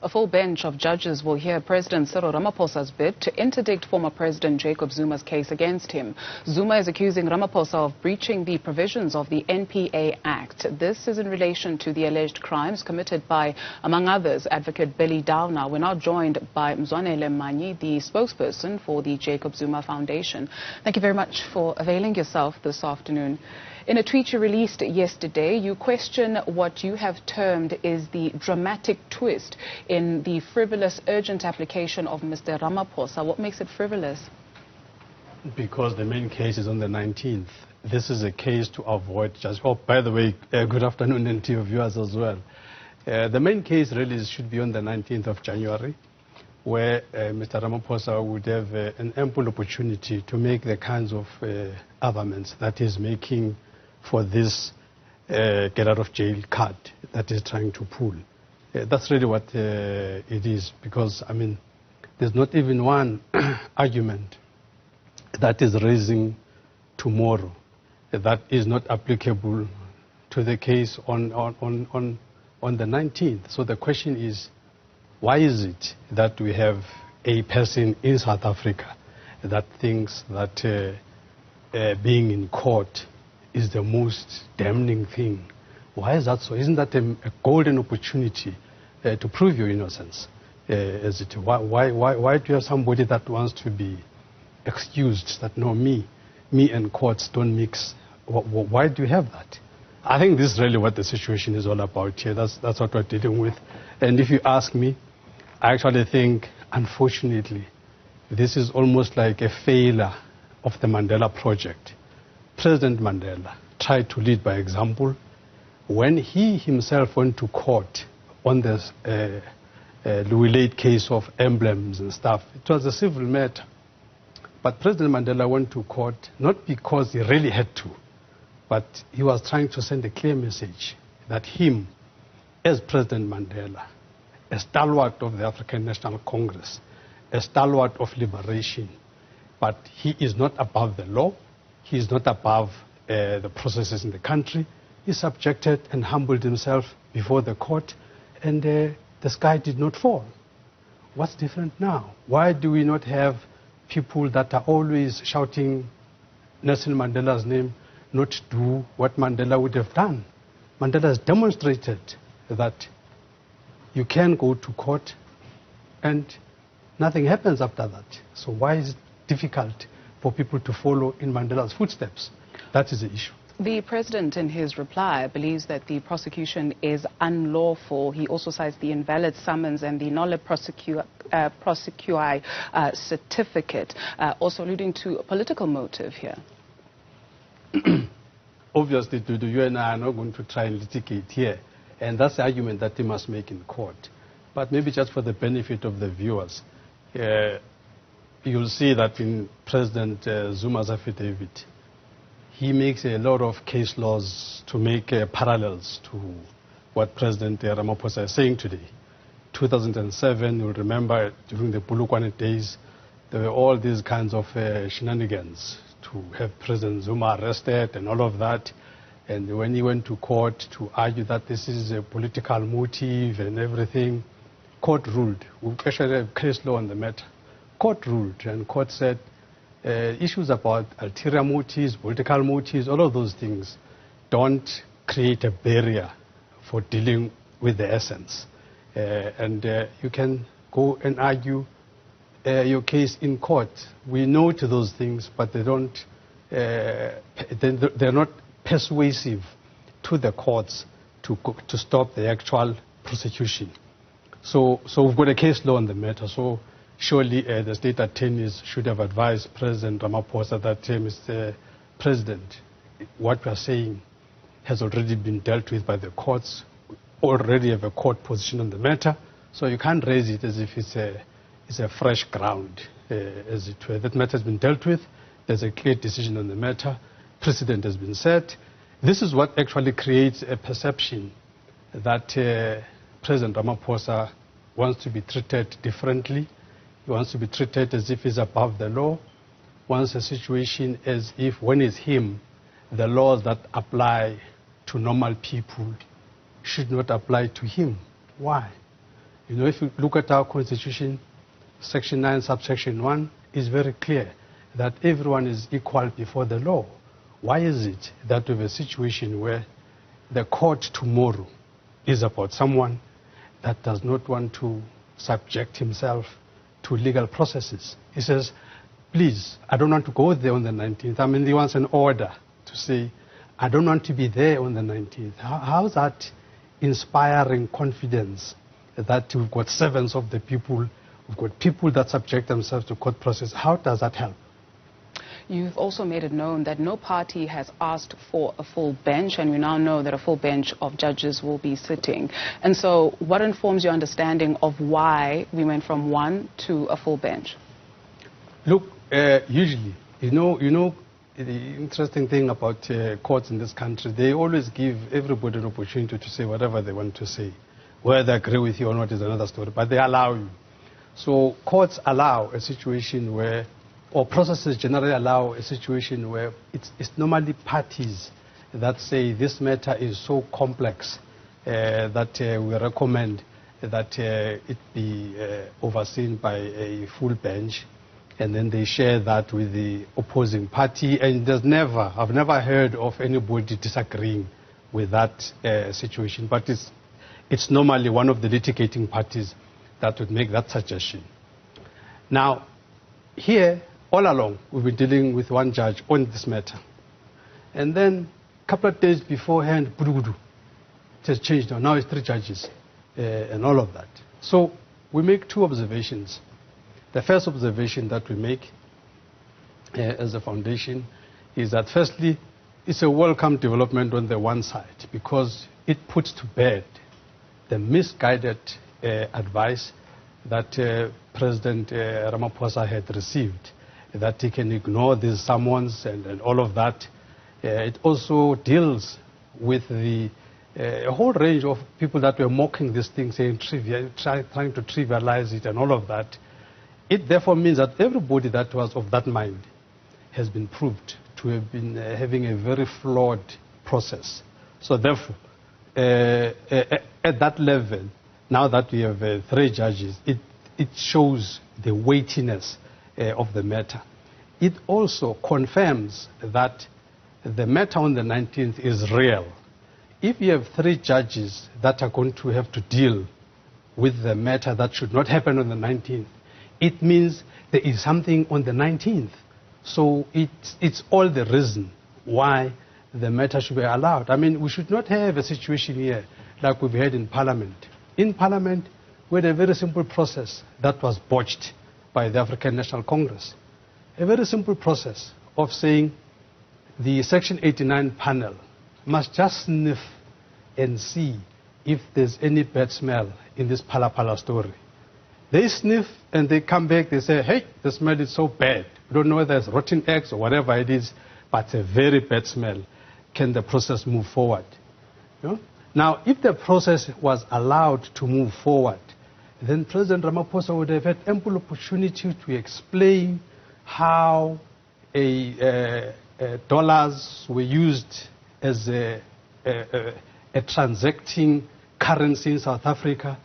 A full bench of judges will hear President Cyril Ramaphosa's bid to interdict former President Jacob Zuma's case against him. Zuma is accusing Ramaphosa of breaching the provisions of the NPA Act. This is in relation to the alleged crimes committed by, among others, Advocate Billy Downer. We're now joined by Mzwanele Manyi, the spokesperson for the Jacob Zuma Foundation. Thank you very much for availing yourself this afternoon. In a tweet you released yesterday, you question what you have termed is the dramatic twist in the frivolous urgent application of Mr. Ramaphosa. What makes it frivolous? Because the main case is on the 19th. This is a case to avoid just... Oh, by the way, good afternoon to your viewers as well. The main case really should be on the 19th of January, where Mr. Ramaphosa would have an ample opportunity to make the kinds of arguments that he's making for this get-out-of-jail card that he's trying to pull. That's really what it is, because, I mean, there's not even one argument that is raising tomorrow that is not applicable to the case on the 19th. So the question is, why is it that we have a person in South Africa that thinks that being in court is the most damning thing? Why is that so? Isn't that a golden opportunity to prove your innocence? Why do you have somebody that wants to be excused, that no, me and courts don't mix? Why do you have that? I think this is really what the situation is all about here. That's what we're dealing with. And if you ask me, I actually think, unfortunately, this is almost like a failure of the Mandela Project. President Mandela tried to lead by example. When he himself went to court on this Louis Late case of emblems and stuff, it was a civil matter. But President Mandela went to court not because he really had to, but he was trying to send a clear message that him, as President Mandela, a stalwart of the African National Congress, a stalwart of liberation, but he is not above the law. He is not above the processes in the country. He subjected and humbled himself before the court, and the sky did not fall. What's different now? Why do we not have people that are always shouting Nelson Mandela's name not do what Mandela would have done? Mandela has demonstrated that you can go to court and nothing happens after that. So why is it difficult for people to follow in Mandela's footsteps? That is the issue. The president, in his reply, believes that the prosecution is unlawful. He also cites the invalid summons and the nolle prosequi certificate, also alluding to a political motive here. Obviously, you and I are not going to try and litigate here, and that's the argument that he must make in court. But maybe just for the benefit of the viewers, you'll see that in President Zuma's affidavit, he makes a lot of case laws to make parallels to what President Ramaphosa is saying today. 2007, you'll remember, during the Bulukwane days, there were all these kinds of shenanigans to have President Zuma arrested and all of that. And when he went to court to argue that this is a political motive and everything, court ruled. We actually have case law on the matter. Court ruled, and court said issues about ulterior motives, political motives, all of those things don't create a barrier for dealing with the essence. You can go and argue your case in court. We know to those things, but they don't. They're not persuasive to the courts to stop the actual prosecution. So we've got a case law on the matter. So surely the state attorneys should have advised President Ramaphosa that, Mr. President, what we are saying has already been dealt with by the courts. We already have a court position on the matter, so you can't raise it as if it's a fresh ground, as it were. That matter has been dealt with. There's a clear decision on the matter. Precedent has been set. This is what actually creates a perception that President Ramaphosa wants to be treated differently. He wants to be treated as if he's above the law. Wants a situation as if, when it's him, the laws that apply to normal people should not apply to him. Why? You know, if you look at our Constitution, Section 9, subsection 1 is very clear that everyone is equal before the law. Why is it that we have a situation where the court tomorrow is about someone that does not want to subject himself to legal processes? He says, please, I don't want to go there on the 19th. I mean, he wants an order to say, I don't want to be there on the 19th. How is that inspiring confidence that we've got servants of the people, we've got people that subject themselves to court process? How does that help? You've also made it known that no party has asked for a full bench, and we now know that a full bench of judges will be sitting. And so what informs your understanding of why we went from one to a full bench? Look, usually, you know, the interesting thing about courts in this country, they always give everybody an opportunity to say whatever they want to say. Whether they agree with you or not is another story, but they allow you. So courts allow a situation where, or processes generally allow a situation where it's normally parties that say this matter is so complex that we recommend that it be overseen by a full bench, and then they share that with the opposing party, and I've never heard of anybody disagreeing with that situation, but it's normally one of the litigating parties that would make that suggestion. Now, here, all along, we've been dealing with one judge on this matter. And then, a couple of days beforehand, it has changed. Now it's 3 judges and all of that. So we make 2 observations. The first observation that we make as a foundation is that, firstly, it's a welcome development on the one side because it puts to bed the misguided advice that President Ramaphosa had received, that he can ignore these summons and all of that. It also deals with a whole range of people that were mocking this thing, saying trying to trivialize it and all of that. It therefore means that everybody that was of that mind has been proved to have been having a very flawed process. So therefore, at that level, now that we have 3 judges, it shows the weightiness of the matter. It also confirms that the matter on the 19th is real. If you have 3 judges that are going to have to deal with the matter that should not happen on the 19th, it means there is something on the 19th. So it's all the reason why the matter should be allowed. I mean, we should not have a situation here like we've had in Parliament. In Parliament, we had a very simple process that was botched by the African National Congress. A very simple process of saying the Section 89 panel must just sniff and see if there's any bad smell in this Pala story. They sniff and they come back, they say, hey, the smell is so bad. We don't know whether it's rotten eggs or whatever it is, but it's a very bad smell. Can the process move forward? You know? Now, if the process was allowed to move forward, then President Ramaphosa would have had ample opportunity to explain how dollars were used as a transacting currency in South Africa.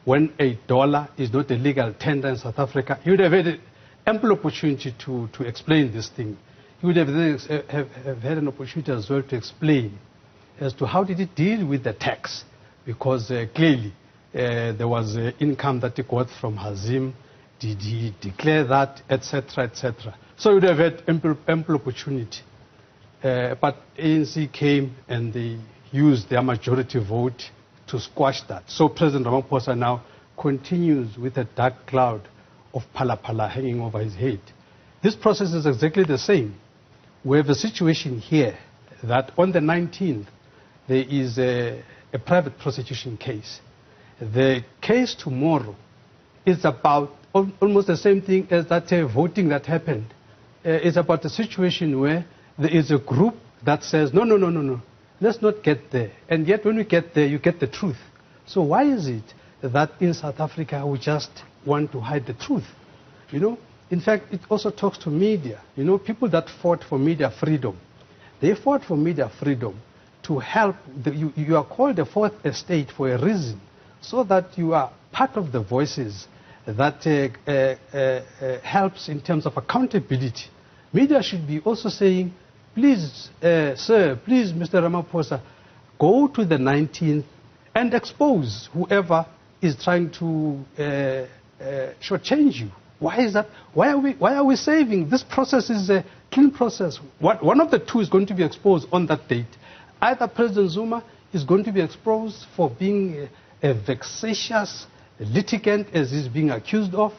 When a dollar is not a legal tender in South Africa, he would have had ample opportunity to explain this thing. He would have had an opportunity as well to explain as to how did he deal with the tax, because clearly there was income that he got from Hazim. Did he declare that, etc., etc.? So he would have had ample opportunity. But ANC came and they used their majority vote to squash that. So President Ramaphosa now continues with a dark cloud of pala hanging over his head. This process is exactly the same. We have a situation here that on the 19th, there is a private prosecution case. The case tomorrow is about almost the same thing as that voting that happened. It's about a situation where there is a group that says, no, let's not get there. And yet when we get there, you get the truth. So why is it that in South Africa we just want to hide the truth? You know, in fact, it also talks to media. You know, people that fought for media freedom, they fought for media freedom to help. You are called the fourth estate for a reason, so that you are part of the voices that helps in terms of accountability. Media should be also saying, please, sir, please, Mr. Ramaphosa, go to the 19th and expose whoever is trying to shortchange you. Why is that? Why are we saving? This process is a clean process. One of the two is going to be exposed on that date. Either President Zuma is going to be exposed for being a vexatious litigant, as he's being accused of.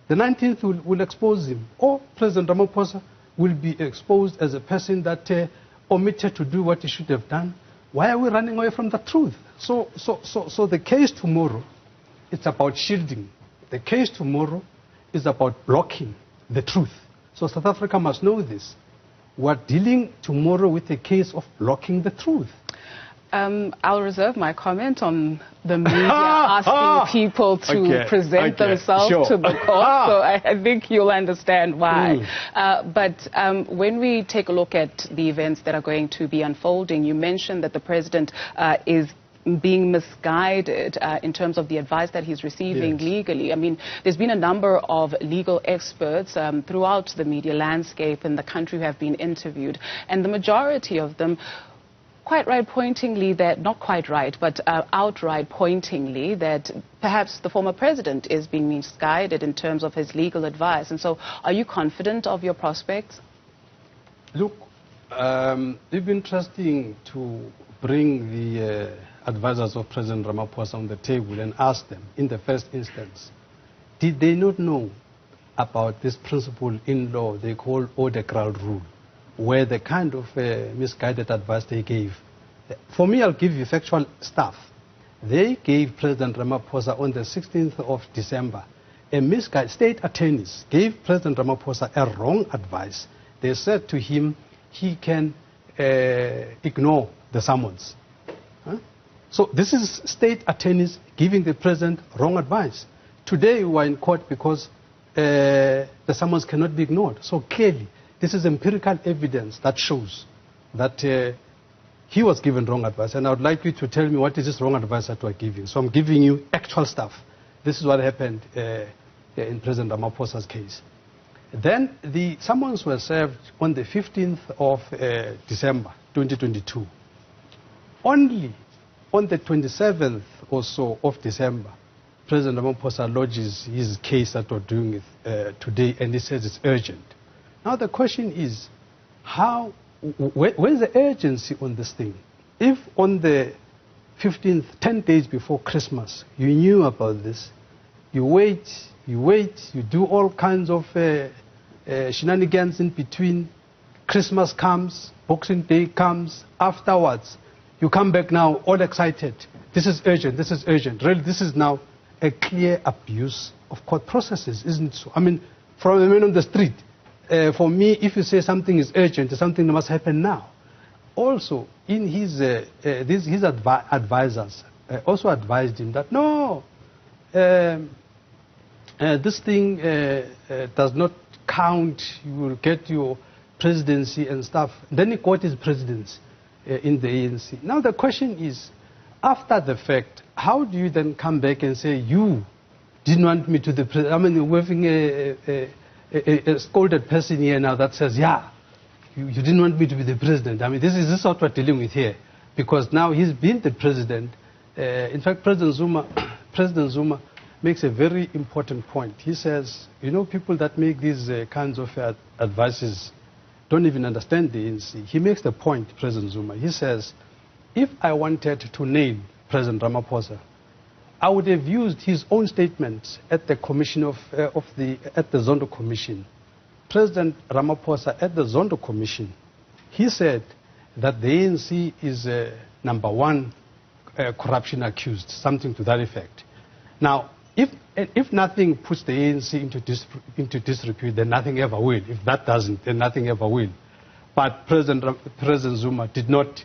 The 19th will expose him. Or President Ramaphosa will be exposed as a person that omitted to do what he should have done. Why are we running away from the truth? So the case tomorrow, it's about shielding. The case tomorrow is about blocking the truth. So South Africa must know this. We're dealing tomorrow with a case of blocking the truth. I'll reserve my comment on the media asking people to present themselves to the court, so I think you'll understand why. But when we take a look at the events that are going to be unfolding, you mentioned that the president is being misguided in terms of the advice that he's receiving legally. I mean, there's been a number of legal experts throughout the media landscape in the country who have been interviewed, and the majority of them quite right pointingly that, not quite right, but outright pointingly that perhaps the former president is being misguided in terms of his legal advice. And so are you confident of your prospects? Look, it's interesting to bring the advisors of President Ramaphosa on the table and ask them, in the first instance, did they not know about this principle in law they call Odekral rule, where the kind of misguided advice they gave? For me, I'll give you factual stuff. They gave President Ramaphosa on the 16th of December, state attorneys gave President Ramaphosa a wrong advice. They said to him, he can ignore the summons. So this is state attorneys giving the president wrong advice. Today we are in court because the summons cannot be ignored. So clearly, this is empirical evidence that shows that he was given wrong advice. And I would like you to tell me what is this wrong advice that we're giving. So I'm giving you actual stuff. This is what happened in President Ramaphosa's case. Then the summons were served on the 15th of December 2022. Only on the 27th or so of December, President Ramaphosa lodges his case that we're doing today, and he says it's urgent. Now the question is, where's the urgency on this thing? If on the 15th, 10 days before Christmas, you knew about this, you wait, you do all kinds of shenanigans in between, Christmas comes, Boxing Day comes, afterwards, you come back now all excited. This is urgent, this is urgent. Really, this is now a clear abuse of court processes, isn't it so? I mean, from the man on the street, for me, if you say something is urgent, something must happen now. Also, in his advisors also advised him that, no, this thing does not count, you will get your presidency and stuff. Then he got his presidency in the ANC. Now the question is, after the fact, how do you then come back and say, you didn't want me to the president? I mean, we're having a scolded person here now that says, yeah, you didn't want me to be the president. I mean, this is what we're dealing with here. Because now he's been the president. In fact, President Zuma makes a very important point. He says, you know, people that make these kinds of advices don't even understand the ANC. He makes the point, President Zuma. He says, if I wanted to nail President Ramaphosa, I would have used his own statements at the commission at the Zondo Commission. President Ramaphosa at the Zondo Commission, he said that the ANC is #1 corruption accused, something to that effect. Now, if nothing puts the ANC into disrepute, then nothing ever will. If that doesn't, then nothing ever will. But President Zuma did not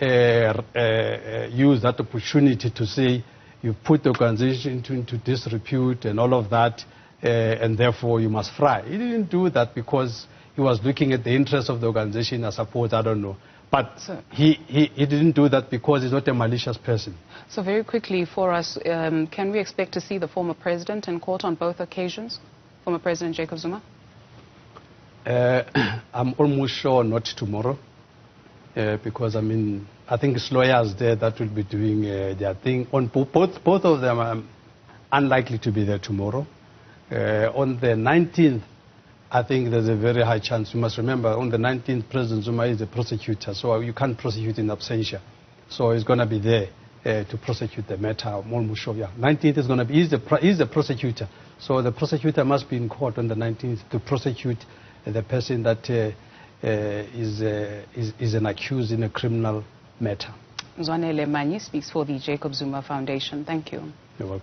use that opportunity to say, you put the organization into disrepute and all of that, and therefore you must fry. He didn't do that because he was looking at the interests of the organization, I suppose, I don't know. But he didn't do that because he's not a malicious person. So very quickly for us, can we expect to see the former president in court on both occasions? Former President Jacob Zuma? I'm almost sure not tomorrow. Because, I mean, I think it's lawyers there that will be doing their thing. On both of them are unlikely to be there tomorrow. On the 19th, I think there's a very high chance. You must remember, on the 19th, President Zuma is the prosecutor, so you can't prosecute in absentia. So he's going to be there to prosecute the matter. I'm almost sure, yeah. 19th is going to be, he's the prosecutor. So the prosecutor must be in court on the 19th to prosecute the person that is an accused in a criminal matter. Mzwanele Manyi speaks for the Jacob Zuma Foundation. Thank you. You're welcome.